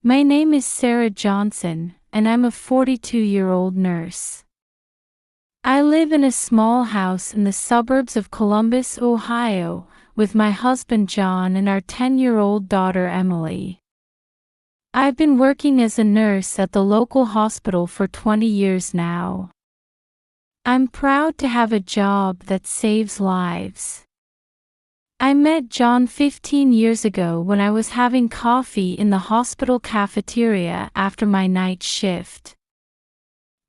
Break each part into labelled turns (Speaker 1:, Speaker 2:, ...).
Speaker 1: My name is Sarah Johnson, and I'm a 42-year-old nurse. I live in a small house in the suburbs of Columbus, Ohio, with my husband John and our 10-year-old daughter Emily. I've been working as a nurse at the local hospital for 20 years now. I'm proud to have a job that saves lives. I met John 15 years ago when I was having coffee in the hospital cafeteria after my night shift.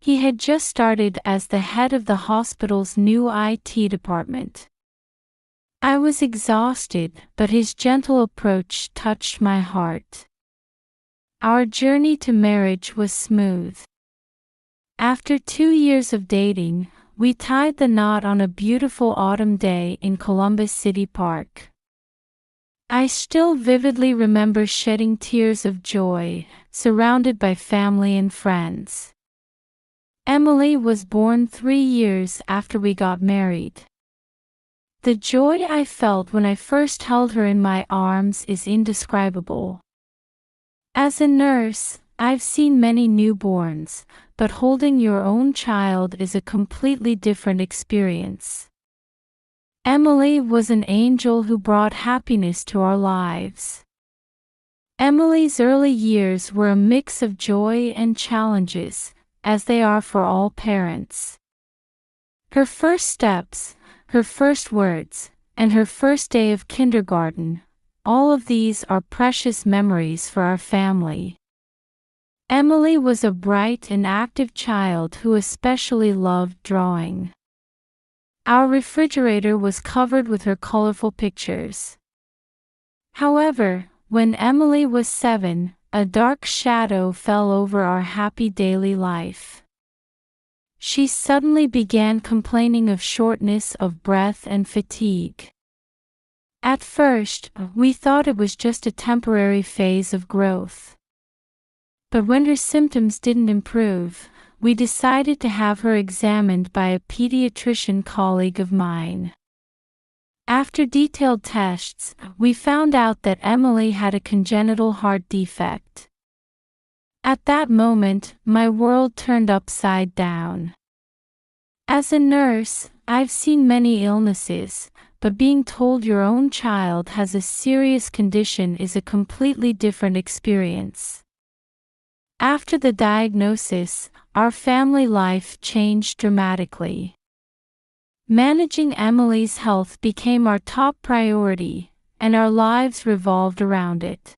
Speaker 1: He had just started as the head of the hospital's new IT department. I was exhausted, but his gentle approach touched my heart. Our journey to marriage was smooth. After 2 years of dating, we tied the knot on a beautiful autumn day in Columbus City Park. I still vividly remember shedding tears of joy, surrounded by family and friends. Emily was born 3 years after we got married. The joy I felt when I first held her in my arms is indescribable. As a nurse, I've seen many newborns, but holding your own child is a completely different experience. Emily was an angel who brought happiness to our lives. Emily's early years were a mix of joy and challenges, as they are for all parents. Her first steps, her first words, and her first day of kindergarten, all of these are precious memories for our family. Emily was a bright and active child who especially loved drawing. Our refrigerator was covered with her colorful pictures. However, when Emily was 7, a dark shadow fell over our happy daily life. She suddenly began complaining of shortness of breath and fatigue. At first, we thought it was just a temporary phase of growth. But when her symptoms didn't improve, we decided to have her examined by a pediatrician colleague of mine. After detailed tests, we found out that Emily had a congenital heart defect. At that moment, my world turned upside down. As a nurse, I've seen many illnesses, but being told your own child has a serious condition is a completely different experience. After the diagnosis, our family life changed dramatically. Managing Emily's health became our top priority, and our lives revolved around it.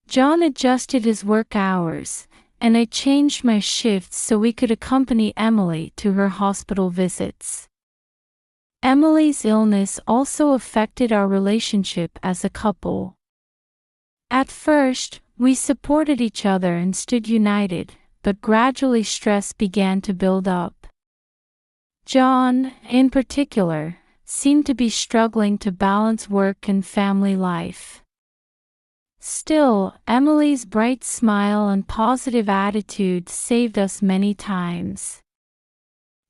Speaker 1: John adjusted his work hours, and I changed my shifts so we could accompany Emily to her hospital visits. Emily's illness also affected our relationship as a couple. At first, we supported each other and stood united, but gradually stress began to build up. John, in particular, seemed to be struggling to balance work and family life. Still, Emily's bright smile and positive attitude saved us many times.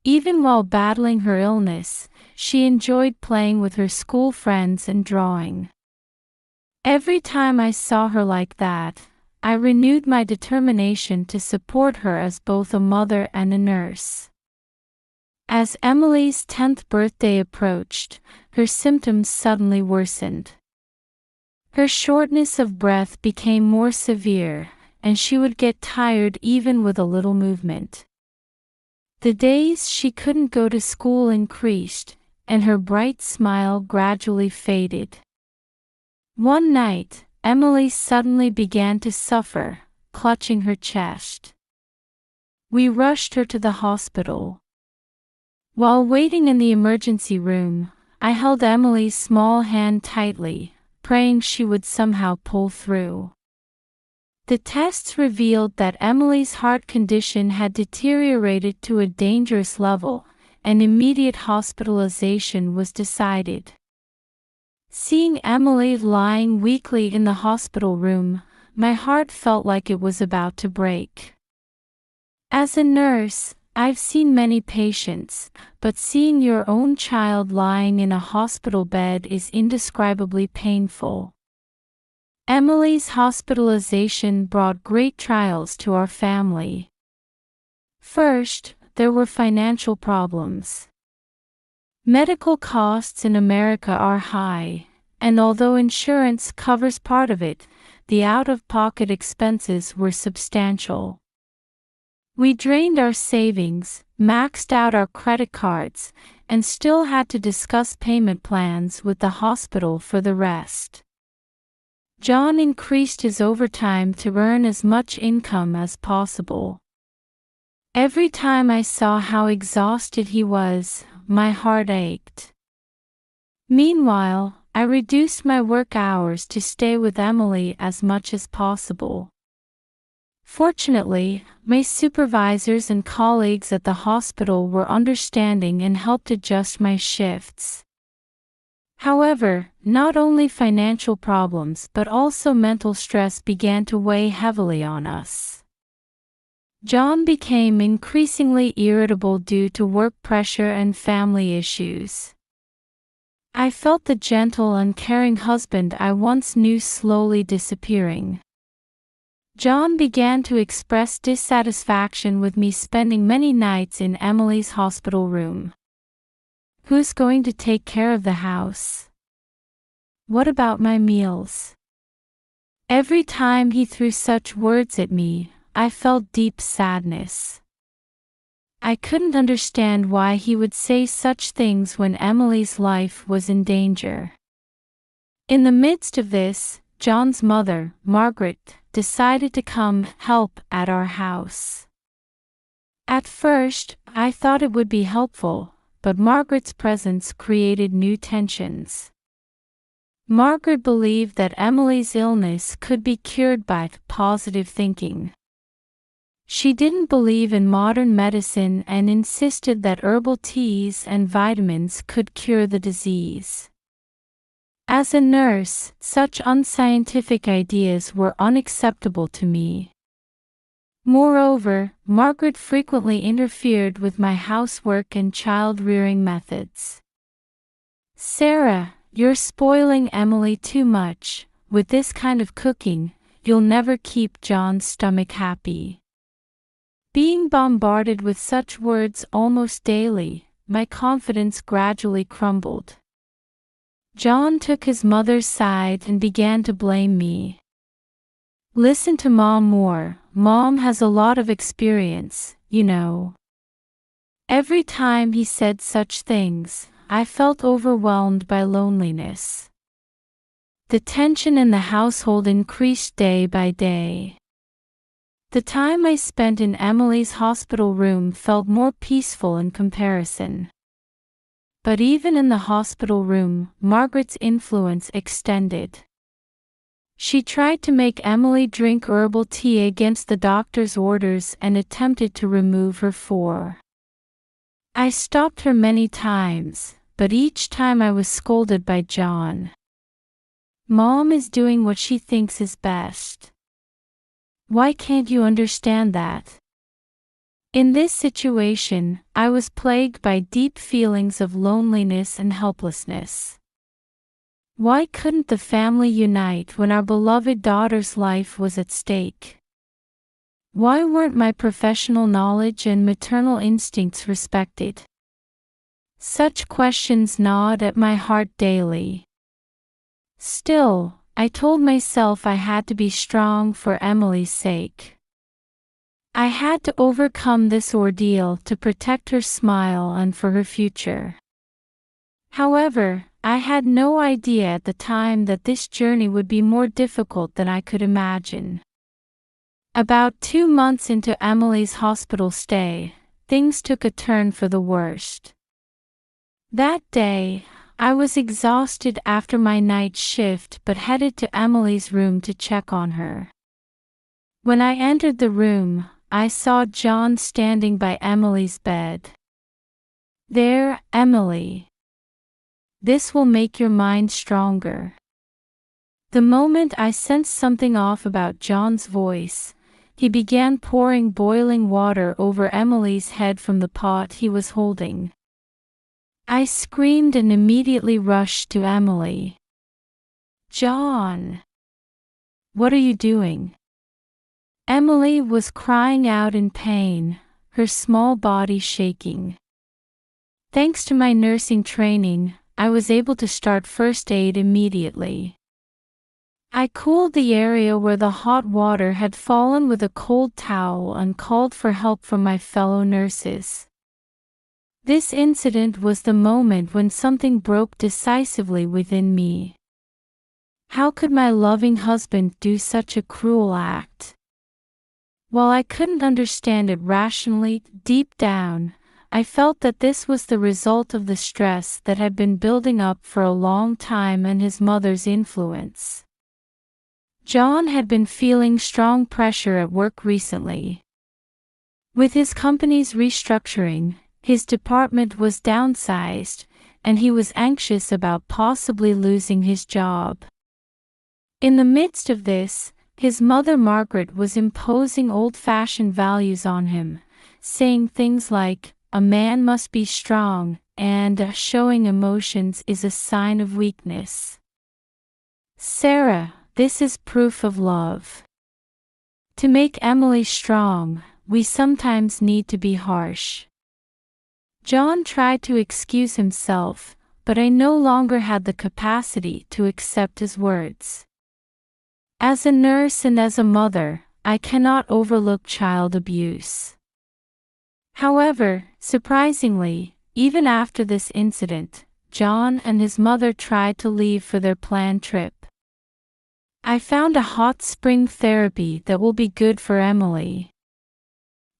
Speaker 1: Even while battling her illness, she enjoyed playing with her school friends and drawing. Every time I saw her like that, I renewed my determination to support her as both a mother and a nurse. As Emily's 10th birthday approached, her symptoms suddenly worsened. Her shortness of breath became more severe, and she would get tired even with a little movement. The days she couldn't go to school increased, and her bright smile gradually faded. One night, Emily suddenly began to suffer, clutching her chest. We rushed her to the hospital. While waiting in the emergency room, I held Emily's small hand tightly, praying she would somehow pull through. The tests revealed that Emily's heart condition had deteriorated to a dangerous level, and immediate hospitalization was decided. Seeing Emily lying weakly in the hospital room, my heart felt like it was about to break. As a nurse, I've seen many patients, but seeing your own child lying in a hospital bed is indescribably painful. Emily's hospitalization brought great trials to our family. First, there were financial problems. Medical costs in America are high, and although insurance covers part of it, the out-of-pocket expenses were substantial. We drained our savings, maxed out our credit cards, and still had to discuss payment plans with the hospital for the rest. John increased his overtime to earn as much income as possible. Every time I saw how exhausted he was, my heart ached. Meanwhile, I reduced my work hours to stay with Emily as much as possible. Fortunately, my supervisors and colleagues at the hospital were understanding and helped adjust my shifts. However, not only financial problems but also mental stress began to weigh heavily on us. John became increasingly irritable due to work pressure and family issues. I felt the gentle and caring husband I once knew slowly disappearing. John began to express dissatisfaction with me spending many nights in Emily's hospital room. Who's going to take care of the house? What about my meals? Every time he threw such words at me, I felt deep sadness. I couldn't understand why he would say such things when Emily's life was in danger. In the midst of this, John's mother, Margaret, decided to come help at our house. At first, I thought it would be helpful, but Margaret's presence created new tensions. Margaret believed that Emily's illness could be cured by positive thinking. She didn't believe in modern medicine and insisted that herbal teas and vitamins could cure the disease. As a nurse, such unscientific ideas were unacceptable to me. Moreover, Margaret frequently interfered with my housework and child-rearing methods. "Sarah, you're spoiling Emily too much. With this kind of cooking, you'll never keep John's stomach happy." Being bombarded with such words almost daily, my confidence gradually crumbled. John took his mother's side and began to blame me. "Listen to Mom more. Mom has a lot of experience, you know." Every time he said such things, I felt overwhelmed by loneliness. The tension in the household increased day by day. The time I spent in Emily's hospital room felt more peaceful in comparison. But even in the hospital room, Margaret's influence extended. She tried to make Emily drink herbal tea against the doctor's orders and attempted to remove her for. I stopped her many times, but each time I was scolded by John. "Mom is doing what she thinks is best. Why can't you understand that?" In this situation, I was plagued by deep feelings of loneliness and helplessness. Why couldn't the family unite when our beloved daughter's life was at stake? Why weren't my professional knowledge and maternal instincts respected? Such questions gnawed at my heart daily. Still, I told myself I had to be strong for Emily's sake. I had to overcome this ordeal to protect her smile and for her future. However, I had no idea at the time that this journey would be more difficult than I could imagine. About 2 months into Emily's hospital stay, things took a turn for the worst. That day, I was exhausted after my night shift but headed to Emily's room to check on her. When I entered the room, I saw John standing by Emily's bed. "There, Emily. This will make your mind stronger." The moment I sensed something off about John's voice, he began pouring boiling water over Emily's head from the pot he was holding. I screamed and immediately rushed to Emily. "John! What are you doing?" Emily was crying out in pain, her small body shaking. Thanks to my nursing training, I was able to start first aid immediately. I cooled the area where the hot water had fallen with a cold towel and called for help from my fellow nurses. This incident was the moment when something broke decisively within me. How could my loving husband do such a cruel act? While I couldn't understand it rationally, deep down, I felt that this was the result of the stress that had been building up for a long time and his mother's influence. John had been feeling strong pressure at work recently. With his company's restructuring, his department was downsized, and he was anxious about possibly losing his job. In the midst of this, his mother Margaret was imposing old-fashioned values on him, saying things like, "A man must be strong," and "Showing emotions is a sign of weakness." "Sarah, this is proof of love. To make Emily strong, we sometimes need to be harsh." John tried to excuse himself, but I no longer had the capacity to accept his words. As a nurse and as a mother, I cannot overlook child abuse. However, surprisingly, even after this incident, John and his mother tried to leave for their planned trip. "I found a hot spring therapy that will be good for Emily.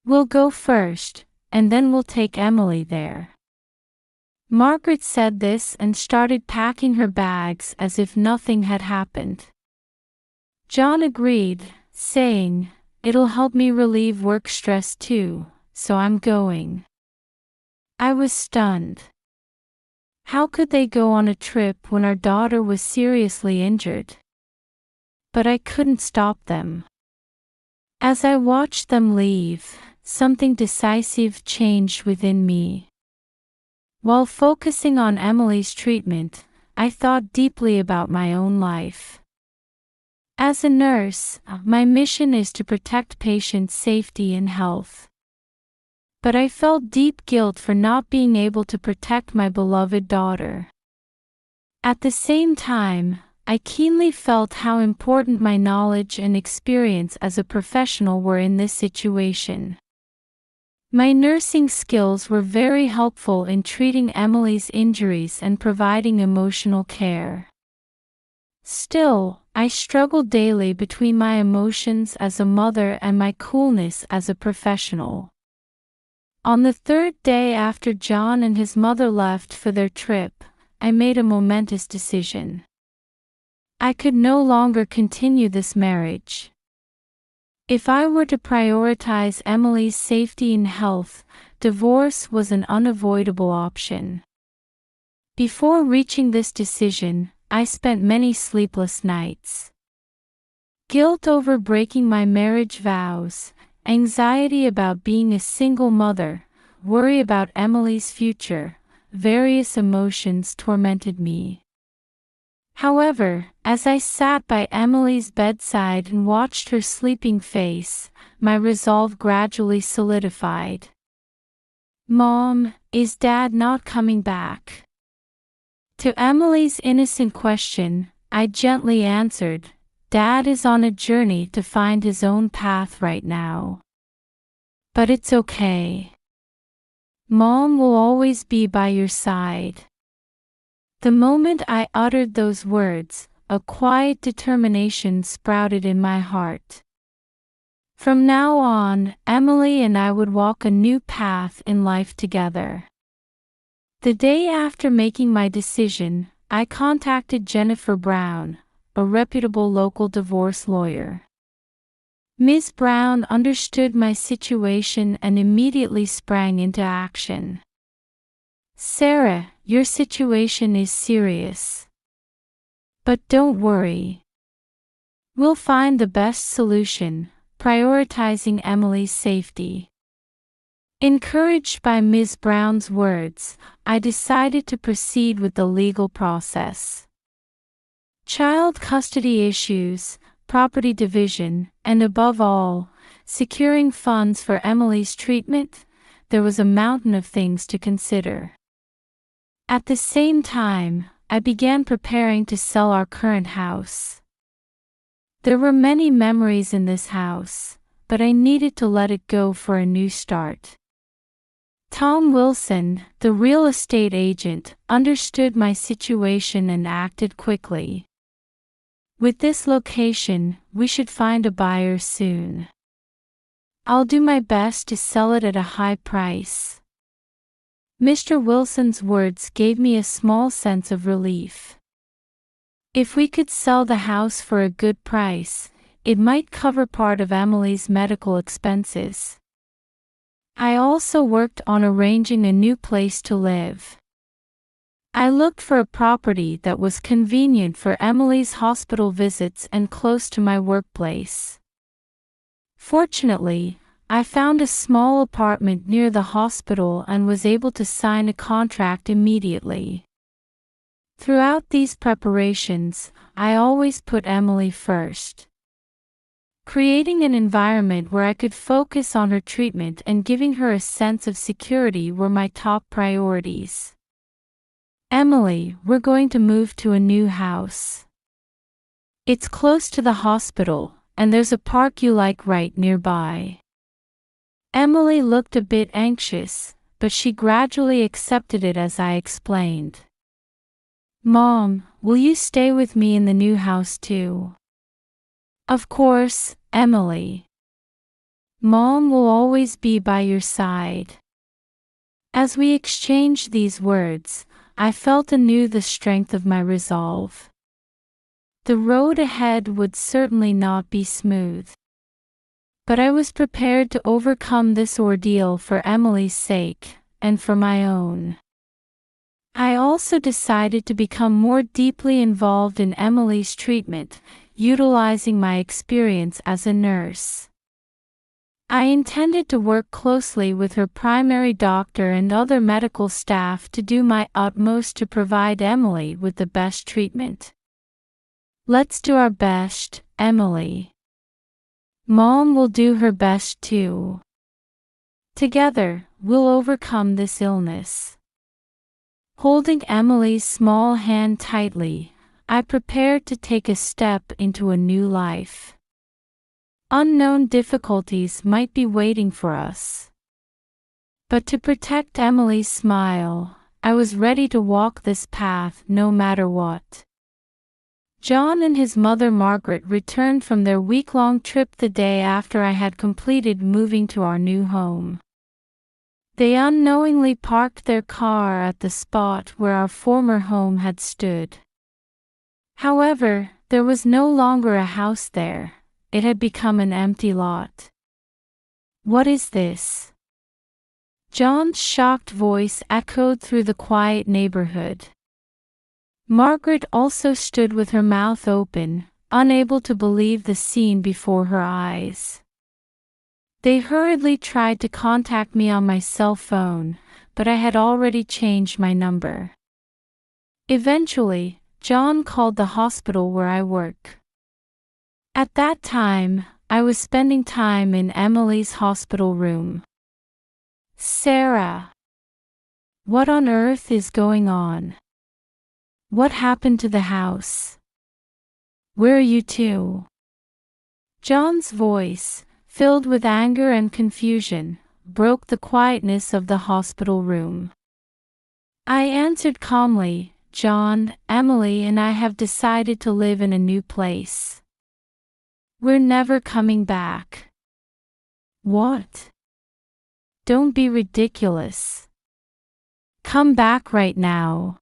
Speaker 1: We'll go first, and then we'll take Emily there." Margaret said this and started packing her bags as if nothing had happened. John agreed, saying, "It'll help me relieve work stress too, so I'm going." I was stunned. How could they go on a trip when our daughter was seriously injured? But I couldn't stop them. As I watched them leave, something decisive changed within me. While focusing on Emily's treatment, I thought deeply about my own life. As a nurse, my mission is to protect patients' safety and health. But I felt deep guilt for not being able to protect my beloved daughter. At the same time, I keenly felt how important my knowledge and experience as a professional were in this situation. My nursing skills were very helpful in treating Emily's injuries and providing emotional care. Still, I struggled daily between my emotions as a mother and my coolness as a professional. On the third day after John and his mother left for their trip, I made a momentous decision. I could no longer continue this marriage. If I were to prioritize Emily's safety and health, divorce was an unavoidable option. Before reaching this decision, I spent many sleepless nights. Guilt over breaking my marriage vows, anxiety about being a single mother, worry about Emily's future, various emotions tormented me. However, as I sat by Emily's bedside and watched her sleeping face, my resolve gradually solidified. "Mom, is Dad not coming back?" To Emily's innocent question, I gently answered, "Dad is on a journey to find his own path right now. But it's okay. Mom will always be by your side." The moment I uttered those words, a quiet determination sprouted in my heart. From now on, Emily and I would walk a new path in life together. The day after making my decision, I contacted Jennifer Brown, a reputable local divorce lawyer. Ms. Brown understood my situation and immediately sprang into action. "Sarah, your situation is serious. But don't worry. We'll find the best solution, prioritizing Emily's safety." Encouraged by Ms. Brown's words, I decided to proceed with the legal process. Child custody issues, property division, and above all, securing funds for Emily's treatment, there was a mountain of things to consider. At the same time, I began preparing to sell our current house. There were many memories in this house, but I needed to let it go for a new start. Tom Wilson, the real estate agent, understood my situation and acted quickly. With this location, we should find a buyer soon. I'll do my best to sell it at a high price. Mr. Wilson's words gave me a small sense of relief. If we could sell the house for a good price, it might cover part of Emily's medical expenses. I also worked on arranging a new place to live. I looked for a property that was convenient for Emily's hospital visits and close to my workplace. Fortunately, I found a small apartment near the hospital and was able to sign a contract immediately. Throughout these preparations, I always put Emily first. Creating an environment where I could focus on her treatment and giving her a sense of security were my top priorities. Emily, we're going to move to a new house. It's close to the hospital, and there's a park you like right nearby. Emily looked a bit anxious, but she gradually accepted it as I explained. Mom, will you stay with me in the new house too? Of course, Emily. Mom will always be by your side. As we exchanged these words, I felt anew the strength of my resolve. The road ahead would certainly not be smooth. But I was prepared to overcome this ordeal for Emily's sake, and for my own. I also decided to become more deeply involved in Emily's treatment, utilizing my experience as a nurse. I intended to work closely with her primary doctor and other medical staff to do my utmost to provide Emily with the best treatment. Let's do our best, Emily. Mom will do her best too. Together, we'll overcome this illness. Holding Emily's small hand tightly, I prepared to take a step into a new life. Unknown difficulties might be waiting for us. But to protect Emily's smile, I was ready to walk this path no matter what. John and his mother Margaret returned from their week-long trip the day after I had completed moving to our new home. They unknowingly parked their car at the spot where our former home had stood. However, there was no longer a house there. It had become an empty lot. What is this? John's shocked voice echoed through the quiet neighborhood. Margaret also stood with her mouth open, unable to believe the scene before her eyes. They hurriedly tried to contact me on my cell phone, but I had already changed my number. Eventually, John called the hospital where I work. At that time, I was spending time in Emily's hospital room. Sarah. What on earth is going on? What happened to the house? Where are you two? John's voice, filled with anger and confusion, broke the quietness of the hospital room. I answered calmly, John, Emily and I have decided to live in a new place. We're never coming back. What? Don't be ridiculous. Come back right now.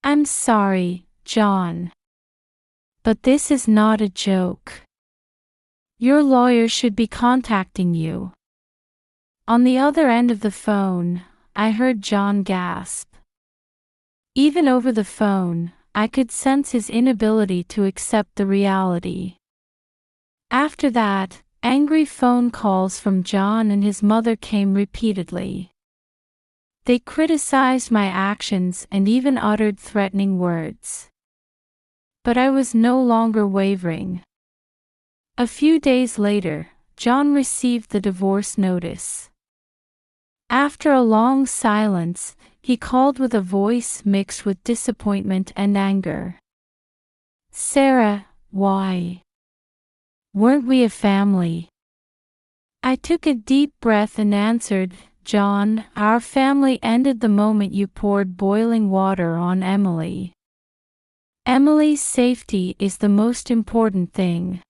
Speaker 1: I'm sorry, John. But this is not a joke. Your lawyer should be contacting you. On the other end of the phone, I heard John gasp. Even over the phone, I could sense his inability to accept the reality. After that, angry phone calls from John and his mother came repeatedly. They criticized my actions and even uttered threatening words. But I was no longer wavering. A few days later, John received the divorce notice. After a long silence, he called with a voice mixed with disappointment and anger. "Sarah, why weren't we a family?" I took a deep breath and answered, "John, our family ended the moment you poured boiling water on Emily. Emily's safety is the most important thing."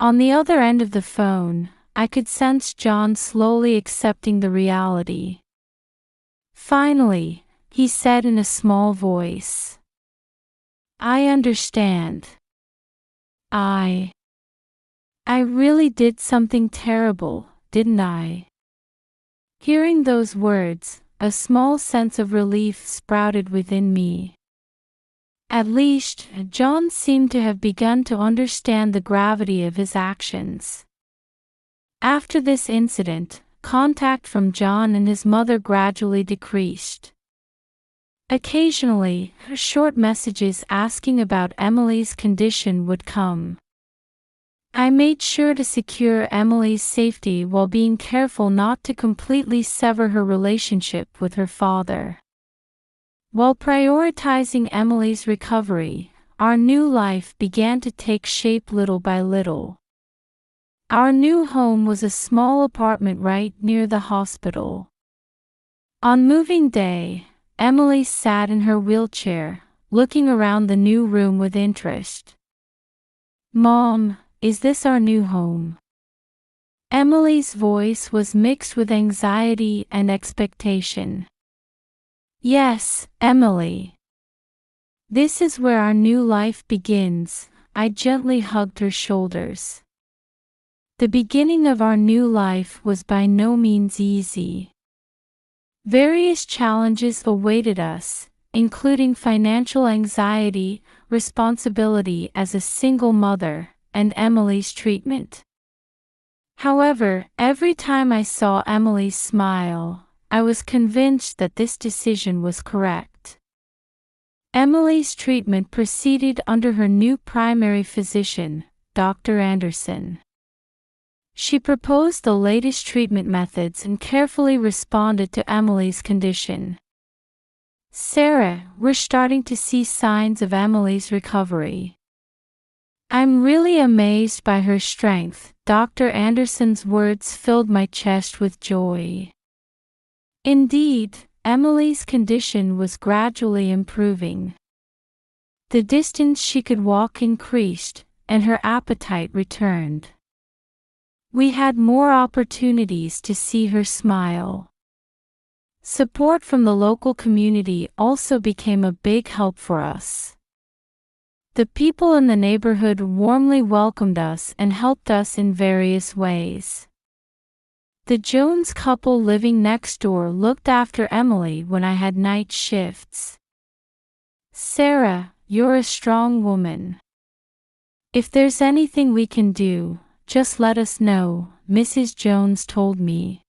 Speaker 1: On the other end of the phone, I could sense John slowly accepting the reality. Finally, he said in a small voice, "I understand. I really did something terrible, didn't I?" Hearing those words, a small sense of relief sprouted within me. At least, John seemed to have begun to understand the gravity of his actions. After this incident, contact from John and his mother gradually decreased. Occasionally, short messages asking about Emily's condition would come. I made sure to secure Emily's safety while being careful not to completely sever her relationship with her father. While prioritizing Emily's recovery, our new life began to take shape little by little. Our new home was a small apartment right near the hospital. On moving day, Emily sat in her wheelchair, looking around the new room with interest. "Mom, is this our new home?" Emily's voice was mixed with anxiety and expectation. "Yes, Emily. This is where our new life begins." I gently hugged her shoulders. The beginning of our new life was by no means easy. Various challenges awaited us, including financial anxiety, responsibility as a single mother, and Emily's treatment. However, every time I saw Emily smile, I was convinced that this decision was correct. Emily's treatment proceeded under her new primary physician, Dr. Anderson. She proposed the latest treatment methods and carefully responded to Emily's condition. "Sarah, we're starting to see signs of Emily's recovery. I'm really amazed by her strength." Dr. Anderson's words filled my chest with joy. Indeed, Emily's condition was gradually improving. The distance she could walk increased, and her appetite returned. We had more opportunities to see her smile. Support from the local community also became a big help for us. The people in the neighborhood warmly welcomed us and helped us in various ways. The Jones couple living next door looked after Emily when I had night shifts. "Sarah, you're a strong woman. If there's anything we can do, just let us know," Mrs. Jones told me.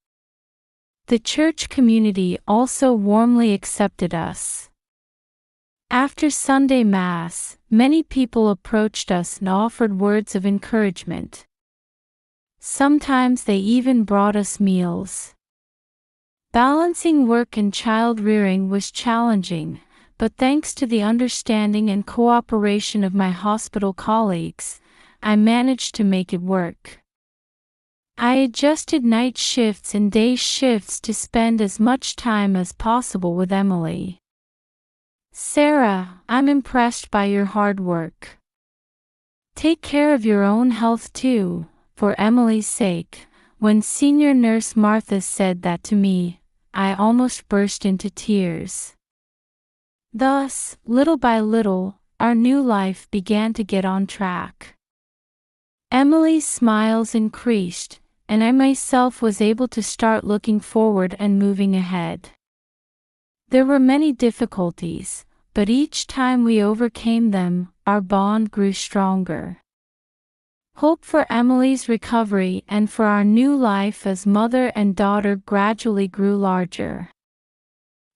Speaker 1: The church community also warmly accepted us. After Sunday Mass, many people approached us and offered words of encouragement. Sometimes they even brought us meals. Balancing work and child rearing was challenging, but thanks to the understanding and cooperation of my hospital colleagues, I managed to make it work. I adjusted night shifts and day shifts to spend as much time as possible with Emily. "Sarah, I'm impressed by your hard work. Take care of your own health too, for Emily's sake." When senior nurse Martha said that to me, I almost burst into tears. Thus, little by little, our new life began to get on track. Emily's smiles increased, and I myself was able to start looking forward and moving ahead. There were many difficulties, but each time we overcame them, our bond grew stronger. Hope for Emily's recovery and for our new life as mother and daughter gradually grew larger.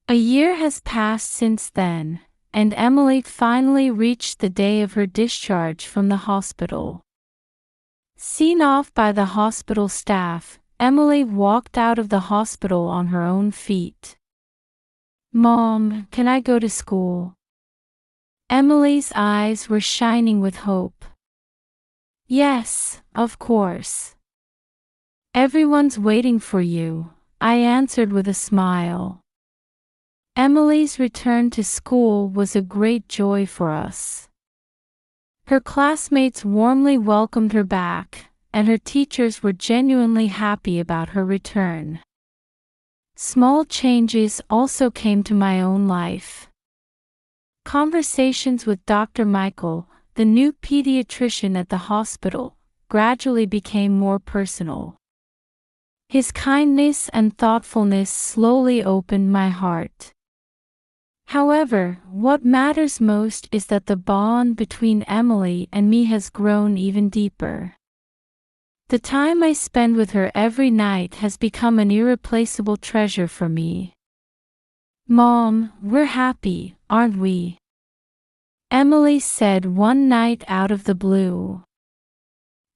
Speaker 1: A year has passed since then, and Emily finally reached the day of her discharge from the hospital. Seen off by the hospital staff, Emily walked out of the hospital on her own feet. "Mom, can I go to school?" Emily's eyes were shining with hope. "Yes, of course. Everyone's waiting for you," I answered with a smile. Emily's return to school was a great joy for us. Her classmates warmly welcomed her back, and her teachers were genuinely happy about her return. Small changes also came to my own life. Conversations with Dr. Michael, the new pediatrician at the hospital, gradually became more personal. His kindness and thoughtfulness slowly opened my heart. However, what matters most is that the bond between Emily and me has grown even deeper. The time I spend with her every night has become an irreplaceable treasure for me. "Mom, we're happy, aren't we?" Emily said one night out of the blue.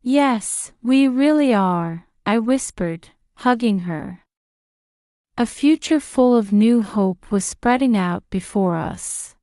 Speaker 1: "Yes, we really are," I whispered, hugging her. A future full of new hope was spreading out before us.